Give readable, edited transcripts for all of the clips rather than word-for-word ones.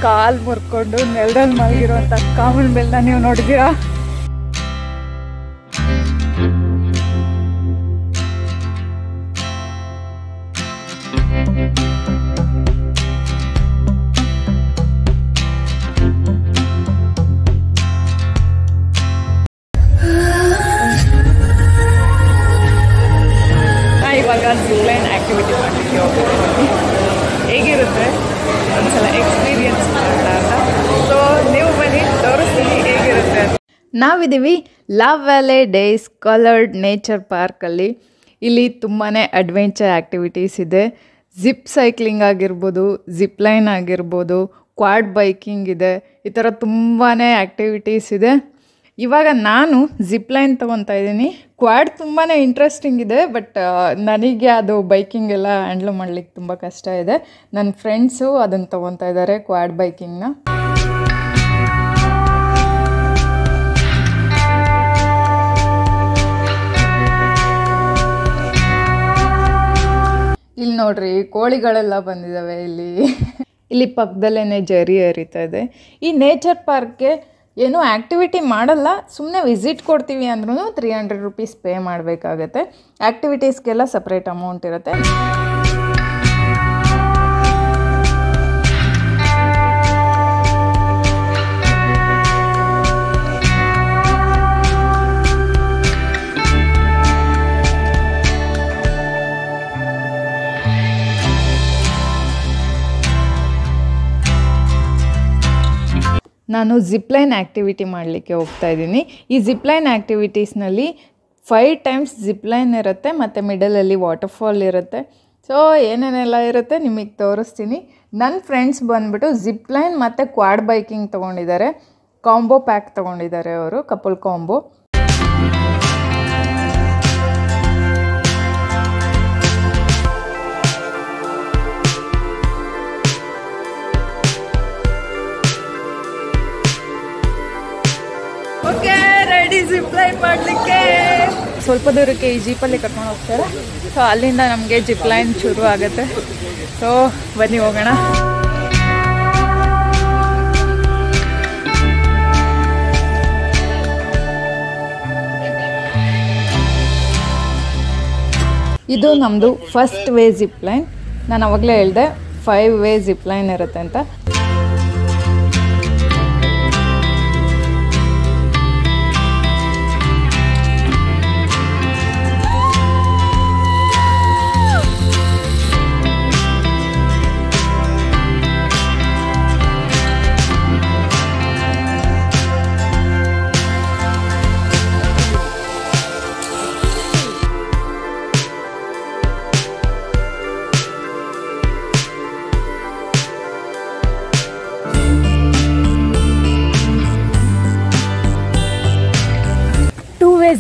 ಕಾಲು ಮುರ್ಕೊಂಡು ನೆಲದಲ್ಲಿ ಮಲಗಿರುವಂಥ ಕಾಮನ್ ಬಿಲ್ನ ನೀವು ನೋಡಿದ್ದೀರಾ? ಇವಾಗ ಜಿಪ್ಲೈನ್ ಆ್ಯಕ್ಟಿವಿಟಿ ಮಾಡಲಿಕ್ಕೆ ಹೋಗ್ತೀನಿ. ಹೇಗಿರುತ್ತೆ ಒಂದ್ಸಲ ಎಕ್ಸ್ಪೀರಿಯನ್ಸ್ ಮಾಡೋಣ ಅಂತ. ಸೊ ನೀವು ಬನ್ನಿ, ತೋರಿಸ್ತೀನಿ ಹೇಗಿರುತ್ತೆ ಅಂತ. ನಾವಿದ್ದೀವಿ love valley days coloured nature ಪಾರ್ಕಲ್ಲಿ. ಇಲ್ಲಿ ತುಂಬಾ ಅಡ್ವೆಂಚರ್ ಆ್ಯಕ್ಟಿವಿಟೀಸ್ ಇದೆ. ಜಿಪ್ ಸೈಕ್ಲಿಂಗ್ ಆಗಿರ್ಬೋದು, ಜಿಪ್ಲೈನ್ ಆಗಿರ್ಬೋದು, ಕ್ವಾಡ್ ಬೈಕಿಂಗ್ ಇದೆ. ಈ ಥರ ತುಂಬಾ ಆ್ಯಕ್ಟಿವಿಟೀಸ್ ಇದೆ. ಇವಾಗ ನಾನು ಜಿಪ್ಲೈನ್ ತೊಗೊತಾ ಇದ್ದೀನಿ. ಕ್ವಾಡ್ ತುಂಬಾ ಇಂಟ್ರೆಸ್ಟಿಂಗ್ ಇದೆ, ಬಟ್ ನನಗೆ ಅದು ಬೈಕಿಂಗ್ ಎಲ್ಲ ಹ್ಯಾಂಡ್ಲ್ ಮಾಡಲಿಕ್ಕೆ ತುಂಬ ಕಷ್ಟ ಇದೆ. ನನ್ನ ಫ್ರೆಂಡ್ಸು ಅದನ್ನು ತೊಗೊತಾ ಇದ್ದಾರೆ, ಕ್ವಾಡ್ ಬೈಕಿಂಗ್ನ. ಇಲ್ಲಿ ನೋಡ್ರಿ, ಕೋಳಿಗಳೆಲ್ಲ ಬಂದಿದ್ದಾವೆ ಇಲ್ಲಿ ಪಕ್ಕದಲ್ಲೇ ಜರಿ ಹರಿತಾ ಇದೆ. ಈ ನೇಚರ್ ಪಾರ್ಕ್ಗೆ ಏನೂ ಆ್ಯಕ್ಟಿವಿಟಿ ಮಾಡಲ್ಲ, ಸುಮ್ಮನೆ ವಿಸಿಟ್ ಕೊಡ್ತೀವಿ ಅಂದ್ರೂ 300 ರೂಪೀಸ್ ಪೇ ಮಾಡಬೇಕಾಗತ್ತೆ. ಆ್ಯಕ್ಟಿವಿಟೀಸ್ಗೆಲ್ಲ ಸಪ್ರೇಟ್ ಅಮೌಂಟ್ ಇರುತ್ತೆ. ನಾನು ಜಿಪ್ಲೈನ್ ಆ್ಯಕ್ಟಿವಿಟಿ ಮಾಡಲಿಕ್ಕೆ ಹೋಗ್ತಾ ಇದ್ದೀನಿ. ಈ ಜಿಪ್ಲೈನ್ ಆ್ಯಕ್ಟಿವಿಟೀಸ್ನಲ್ಲಿ 5 ಟೈಮ್ಸ್ ಜಿಪ್ಲೈನ್ ಇರುತ್ತೆ ಮತ್ತು ಮಿಡಲಲ್ಲಿ ವಾಟರ್ಫಾಲ್ ಇರುತ್ತೆ. ಸೊ ಏನೇನೆಲ್ಲ ಇರುತ್ತೆ ನಿಮಗೆ ತೋರಿಸ್ತೀನಿ. ನನ್ನ ಫ್ರೆಂಡ್ಸ್ ಬಂದುಬಿಟ್ಟು ಜಿಪ್ಲೈನ್ ಮತ್ತು ಕ್ವಾಡ್ ಬೈಕಿಂಗ್ ತೊಗೊಂಡಿದ್ದಾರೆ. ಕಾಂಬೋ ಪ್ಯಾಕ್ ತೊಗೊಂಡಿದ್ದಾರೆ ಅವರು, couple combo. Okay, ready zipline ಮಾಡಲಿಕ್ಕೆ. ಸ್ವಲ್ಪ ದೂರಕ್ಕೆ ಈ ಜೀಪಲ್ಲಿ ಕರ್ಕೊಂಡು ಹೋಗ್ತಾರೆ. ಸೊ ಅಲ್ಲಿಂದ ನಮಗೆ ಜಿಪ್ಲೈನ್ ಶುರು ಆಗುತ್ತೆ. ಸೊ ಬನ್ನಿ ಹೋಗೋಣ. ಇದು ನಮ್ಮದು ಫಸ್ಟ್ ವೇ ಜಿಪ್ಲೈನ್. ನಾನು ಅವಾಗಲೇ ಹೇಳಿದೆ 5 ವೇ ಜಿಪ್ಲೈನ್ ಇರುತ್ತೆ ಅಂತ.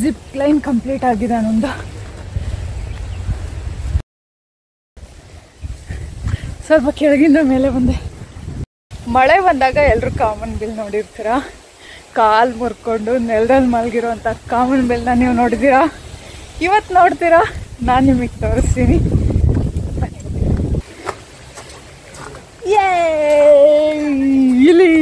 ಜಿಪ್ ಲೈನ್ ಕಂಪ್ಲೀಟ್ ಆಗಿದೆ ನಂದು. ಸ್ವಲ್ಪ ಕೆಳಗಿಂದ ಮೇಲೆ ಬಂದೆ. ಮಳೆ ಬಂದಾಗ ಎಲ್ಲರೂ ಕಾಮನ್ ಬಿಲ್ ನೋಡಿರ್ತೀರ. ಕಾಲು ಮುರ್ಕೊಂಡು ನೆಲದಲ್ಲಿ ಮಲಗಿರೋಂಥ ಕಾಮನ್ ಬಿಲ್ನ ನೀವು ನೋಡಿದ್ದೀರಾ? ಇವತ್ತು ನೋಡ್ತೀರಾ, ನಾನು ನಿಮಗೆ ತೋರಿಸ್ತೀನಿ. ಇಲ್ಲಿ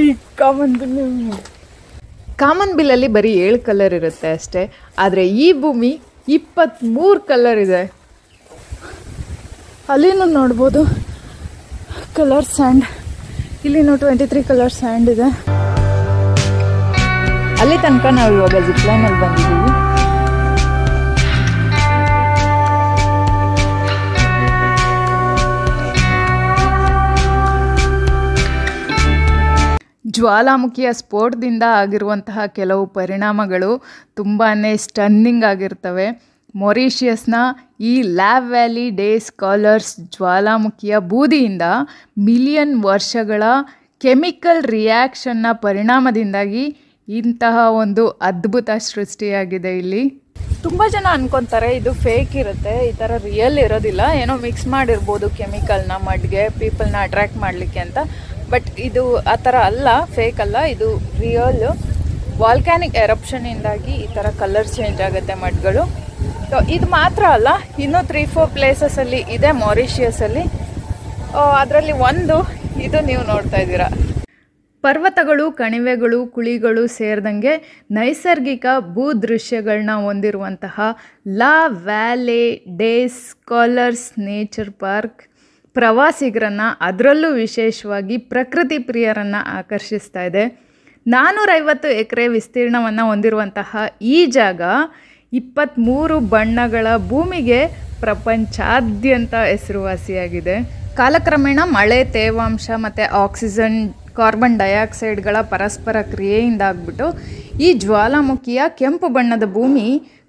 ಕಾಮನ್ ಬಿಲ್ಲಲ್ಲಿ ಬರೀ 7 ಕಲರ್ ಇರುತ್ತೆ ಅಷ್ಟೇ. ಆದರೆ ಈ ಭೂಮಿ 23 ಕಲರ್ ಇದೆ. ಅಲ್ಲಿನೂ ನೋಡ್ಬೋದು ಕಲರ್ ಸ್ಯಾಂಡ್. ಇಲ್ಲಿನೂ 23 ಕಲರ್ ಸ್ಯಾಂಡ್ ಇದೆ. ಅಲ್ಲಿ ತನಕ ನಾವು ಇವಾಗ ಜಿಪ್ಲೈನಲ್ಲಿ ಬಂದಿದ್ದೀವಿ. ಜ್ವಾಲಾಮುಖಿಯ ಸ್ಫೋಟದಿಂದ ಆಗಿರುವಂತಹ ಕೆಲವು ಪರಿಣಾಮಗಳು ತುಂಬಾ ಸ್ಟನ್ನಿಂಗ್ ಆಗಿರ್ತವೆ. ಮೊರಿಷಿಯಸ್ನ ಈ ಲವ್ ವ್ಯಾಲಿ ಡೇಸ್ ಸ್ಕಾಲರ್ಸ್ ಜ್ವಾಲಾಮುಖಿಯ ಬೂದಿಯಿಂದ ಮಿಲಿಯನ್ ವರ್ಷಗಳ ಕೆಮಿಕಲ್ ರಿಯಾಕ್ಷನ್ನ ಪರಿಣಾಮದಿಂದಾಗಿ ಇಂತಹ ಒಂದು ಅದ್ಭುತ ಸೃಷ್ಟಿಯಾಗಿದೆ. ಇಲ್ಲಿ ತುಂಬ ಜನ ಅನ್ಕೊತಾರೆ ಇದು ಫೇಕ್ ಇರುತ್ತೆ, ಈ ಥರ ರಿಯಲ್ ಇರೋದಿಲ್ಲ, ಏನೋ ಮಿಕ್ಸ್ ಮಾಡಿರ್ಬೋದು ಕೆಮಿಕಲ್ನ ಮಡ್ಗೆ ಪೀಪಲ್ನ ಅಟ್ರ್ಯಾಕ್ಟ್ ಮಾಡಲಿಕ್ಕೆ ಅಂತ. ಬಟ್ ಇದು ಆ ಥರ ಅಲ್ಲ, ಫೇಕ್ ಅಲ್ಲ, ಇದು ರಿಯಲ್. ವಾಲ್ಕ್ಯಾನಿಕ್ ಎರಪ್ಷನಿಂದಾಗಿ ಈ ಥರ ಕಲರ್ ಚೇಂಜ್ ಆಗುತ್ತೆ ಮಡ್ಗಳು. ಸೊ ಸೊ ಇದು ಮಾತ್ರ ಅಲ್ಲ, ಇನ್ನೂ 3-4 ಪ್ಲೇಸಸಲ್ಲಿ ಇದೆ ಮಾರಿಷಿಯಸಲ್ಲಿ. ಅದರಲ್ಲಿ ಒಂದು ಇದು ನೀವು ನೋಡ್ತಾ ಇದ್ದೀರಾ. ಪರ್ವತಗಳು, ಕಣಿವೆಗಳು, ಕುಳಿಗಳು ಸೇರಿದಂಗೆ ನೈಸರ್ಗಿಕ ಭೂದೃಶ್ಯಗಳನ್ನ ಹೊಂದಿರುವಂತಹ ಲಾ ವ್ಯಾಲೆ ಡೆ ಸ್ಕಾಲರ್ಸ್ ನೇಚರ್ ಪಾರ್ಕ್ ಪ್ರವಾಸಿಗರನ್ನು, ಅದರಲ್ಲೂ ವಿಶೇಷವಾಗಿ ಪ್ರಕೃತಿ ಪ್ರಿಯರನ್ನು ಆಕರ್ಷಿಸ್ತಾ ಇದೆ. 450 ಎಕರೆ ವಿಸ್ತೀರ್ಣವನ್ನು ಹೊಂದಿರುವಂತಹ ಈ ಜಾಗ 23 ಬಣ್ಣಗಳ ಭೂಮಿಗೆ ಪ್ರಪಂಚಾದ್ಯಂತ ಹೆಸರುವಾಸಿಯಾಗಿದೆ. ಕಾಲಕ್ರಮೇಣ ಮಳೆ, ತೇವಾಂಶ ಮತ್ತು ಆಕ್ಸಿಜನ್, ಕಾರ್ಬನ್ ಡೈಆಕ್ಸೈಡ್ಗಳ ಪರಸ್ಪರ ಕ್ರಿಯೆಯಿಂದಾಗ್ಬಿಟ್ಟು ಈ ಜ್ವಾಲಾಮುಖಿಯ ಕೆಂಪು ಬಣ್ಣದ ಭೂಮಿ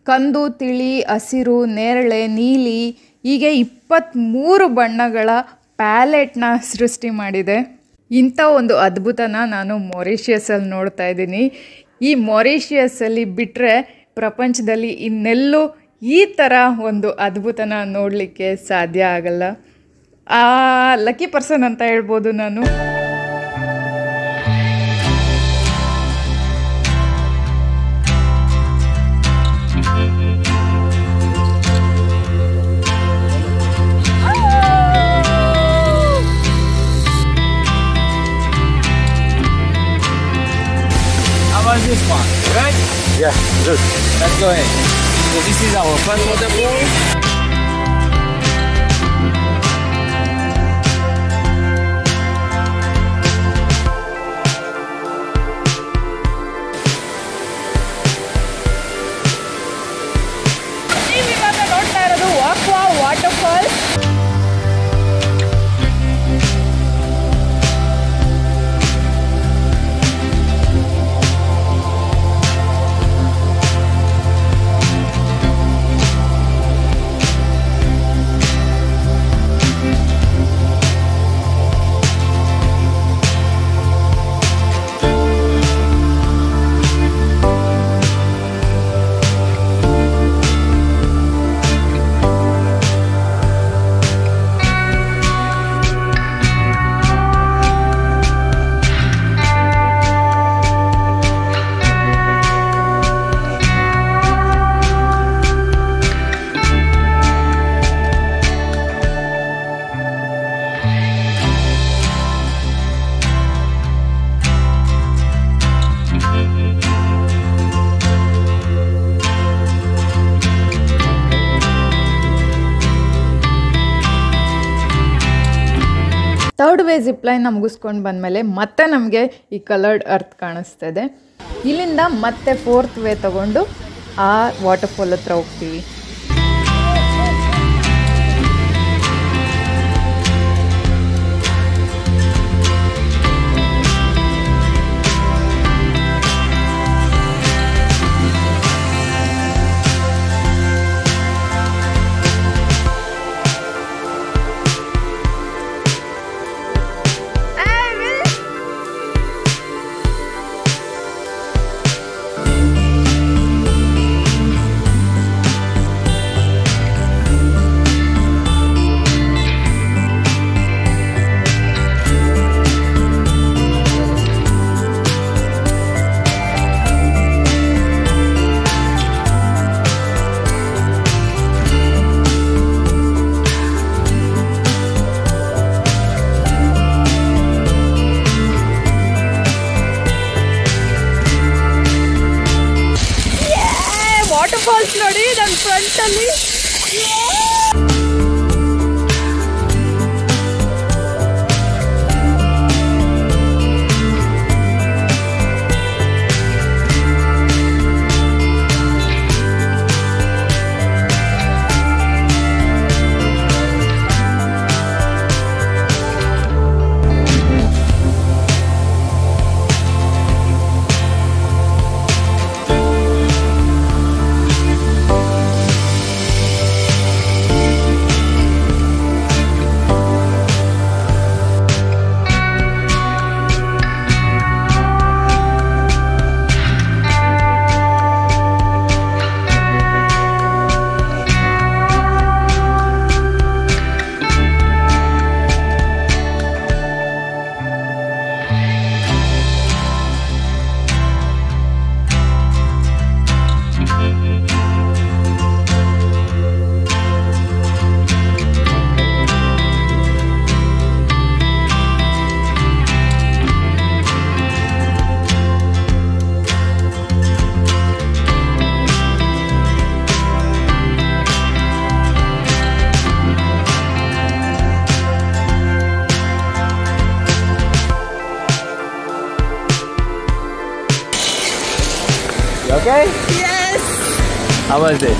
ಕಂದು, ತಿಳಿ, ಹಸಿರು, ನೇರಳೆ, ನೀಲಿ ಹೀಗೆ 23 ಬಣ್ಣಗಳ ಪ್ಯಾಲೆಟ್ನ ಸೃಷ್ಟಿ ಮಾಡಿದೆ. ಇಂಥ ಒಂದು ಅದ್ಭುತನ ನಾನು ಮಾರಿಷಿಯಸಲ್ಲಿ ನೋಡ್ತಾ ಇದ್ದೀನಿ. ಈ ಮಾರಿಷಿಯಸಲ್ಲಿ ಬಿಟ್ಟರೆ ಪ್ರಪಂಚದಲ್ಲಿ ಇನ್ನೆಲ್ಲೂ ಈ ಥರ ಒಂದು ಅದ್ಭುತನ ನೋಡಲಿಕ್ಕೆ ಸಾಧ್ಯ ಆಗಲ್ಲ. ಲಕ್ಕಿ ಪರ್ಸನ್ ಅಂತ ಹೇಳ್ಬೋದು ನಾನು. This one, right? Yeah, good. Let's go ahead. So this is our first waterfall. ನೀವಿವಾಗ ನೋಡ್ತಾ ಇರೋದು ವಾಕ್ವಾ ವಾಟರ್ಫಾಲ್. ಥರ್ಡ್ ವೇ ಜಿಪ್ಲೈನ್ನ ಮುಗಿಸ್ಕೊಂಡು ಬಂದಮೇಲೆ ಮತ್ತೆ ನಮಗೆ ಈ ಕಲರ್ಡ್ ಅರ್ತ್ ಕಾಣಿಸ್ತಾ ಇದೆ. ಇಲ್ಲಿಂದ ಮತ್ತೆ 4th ವೇ ತಗೊಂಡು ಆ ವಾಟರ್ಫಾಲ್ ಹತ್ರ ಹೋಗ್ತೀವಿ. ವಾಟರ್ಫಾಲ್ಸ್ ನೋಡಿ ನನ್ನ ಫ್ರಂಟಲ್ಲಿ. okay? Yes. How was it?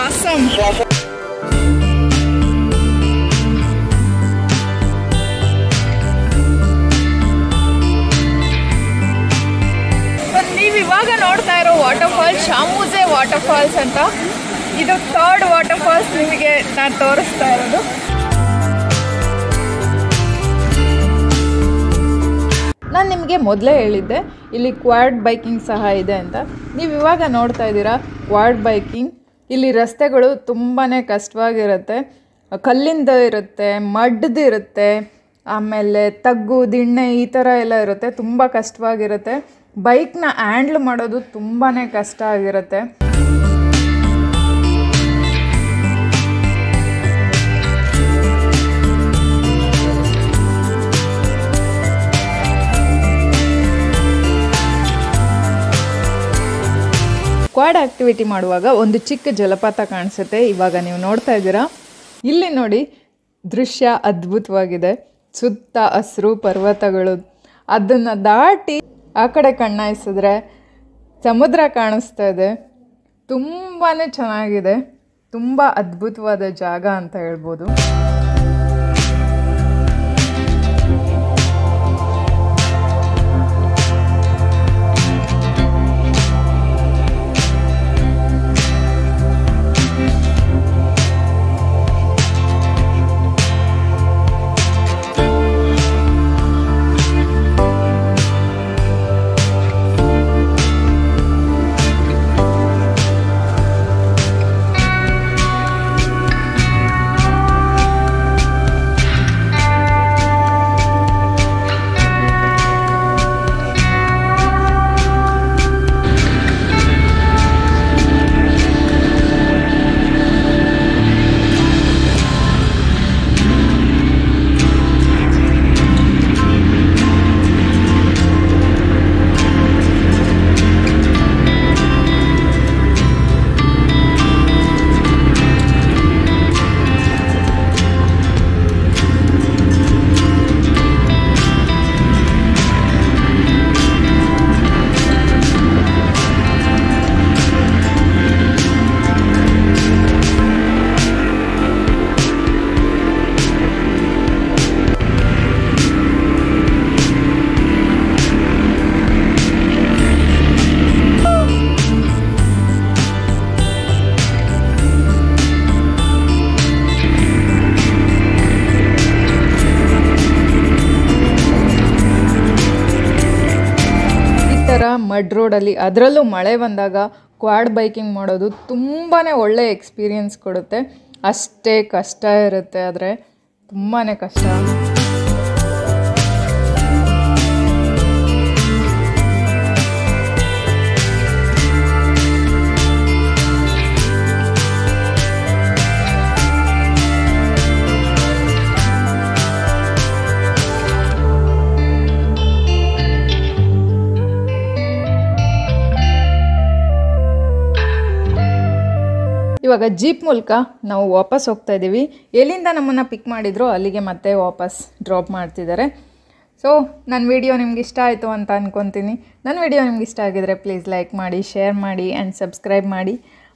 Awesome. ನೀವು ಇವಾಗ ನೋಡ್ತಾ ಇರೋ ವಾಟರ್ಫಾಲ್ ಶಾಮೂಜೆ ವಾಟರ್ಫಾಲ್ಸ್ ಅಂತ. ಇದು 3rd ವಾಟರ್ಫಾಲ್ಸ್ ನಿಮಗೆ ನಾನು ತೋರಿಸ್ತಾ ಇರೋದು. ನಾನು ನಿಮಗೆ ಮೊದಲೇ ಹೇಳಿದ್ದೆ ಇಲ್ಲಿ ಕ್ವಾಡ್ ಬೈಕಿಂಗ್ ಸಹ ಇದೆ ಅಂತ. ನೀವು ಇವಾಗ ನೋಡ್ತಾ ಇದ್ದೀರಾ ಕ್ವಾಡ್ ಬೈಕಿಂಗ್. ಇಲ್ಲಿ ರಸ್ತೆಗಳು ತುಂಬಾ ಕಷ್ಟವಾಗಿರುತ್ತೆ, ಕಲ್ಲಿಂದ ಇರುತ್ತೆ, ಮಡ್ದು ಇರುತ್ತೆ, ಆಮೇಲೆ ತಗ್ಗು ದಿಣ್ಣೆ ಈ ಥರ ಎಲ್ಲ ಇರುತ್ತೆ, ತುಂಬ ಕಷ್ಟವಾಗಿರುತ್ತೆ. ಬೈಕ್ನ ಹ್ಯಾಂಡ್ಲ್ ಮಾಡೋದು ತುಂಬಾ ಕಷ್ಟ ಆಗಿರುತ್ತೆ. ಕ್ವಾಡ್ ಆ್ಯಕ್ಟಿವಿಟಿ ಮಾಡುವಾಗ ಒಂದು ಚಿಕ್ಕ ಜಲಪಾತ ಕಾಣಿಸುತ್ತೆ, ಇವಾಗ ನೀವು ನೋಡ್ತಾ ಇದ್ದೀರಾ. ಇಲ್ಲಿ ನೋಡಿ ದೃಶ್ಯ ಅದ್ಭುತವಾಗಿದೆ. ಸುತ್ತ ಹಸಿರು ಪರ್ವತಗಳು, ಅದನ್ನು ದಾಟಿ ಆ ಕಡೆ ಕಣ್ಣಾಯಿಸಿದ್ರೆ ಸಮುದ್ರ ಕಾಣಿಸ್ತಾ ಇದೆ. ತುಂಬಾ ಚೆನ್ನಾಗಿದೆ, ತುಂಬ ಅದ್ಭುತವಾದ ಜಾಗ ಅಂತ ಹೇಳ್ಬೋದು. ಮಡ್ ರೋಡಲ್ಲಿ, ಅದರಲ್ಲೂ ಮಳೆ ಬಂದಾಗ ಕ್ವಾಡ್ ಬೈಕಿಂಗ್ ಮಾಡೋದು ತುಂಬಾ ಒಳ್ಳೆ ಎಕ್ಸ್ಪೀರಿಯನ್ಸ್ ಕೊಡುತ್ತೆ. ಅಷ್ಟೇ ಕಷ್ಟ ಇರುತ್ತೆ, ಆದರೆ ತುಂಬಾ ಕಷ್ಟ. ಇವಾಗ ಜೀಪ್ ಮೂಲಕ ನಾವು ವಾಪಸ್ ಹೋಗ್ತಾ ಇದ್ದೀವಿ. ಎಲ್ಲಿಂದ ನಮ್ಮನ್ನು ಪಿಕ್ ಮಾಡಿದ್ರು ಅಲ್ಲಿಗೆ ಮತ್ತೆ ವಾಪಸ್ ಡ್ರಾಪ್ ಮಾಡ್ತಿದ್ದಾರೆ. ಸೊ ನನ್ನ ವಿಡಿಯೋ ನಿಮ್ಗೆ ಇಷ್ಟ ಆಯಿತು ಅಂತ ಅಂದ್ಕೊತೀನಿ. ನನ್ನ ವಿಡಿಯೋ ನಿಮ್ಗೆ ಇಷ್ಟ ಆಗಿದರೆ ಪ್ಲೀಸ್ ಲೈಕ್ ಮಾಡಿ, ಶೇರ್ ಮಾಡಿ ಆ್ಯಂಡ್ ಸಬ್ಸ್ಕ್ರೈಬ್ ಮಾಡಿ.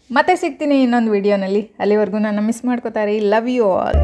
ಮತ್ತೆ ಸಿಗ್ತೀನಿ ಇನ್ನೊಂದು ವಿಡಿಯೋನಲ್ಲಿ. ಅಲ್ಲಿವರೆಗೂ ನಾನು ಮಿಸ್ ಮಾಡ್ಕೋತಾರೆ. Love you all.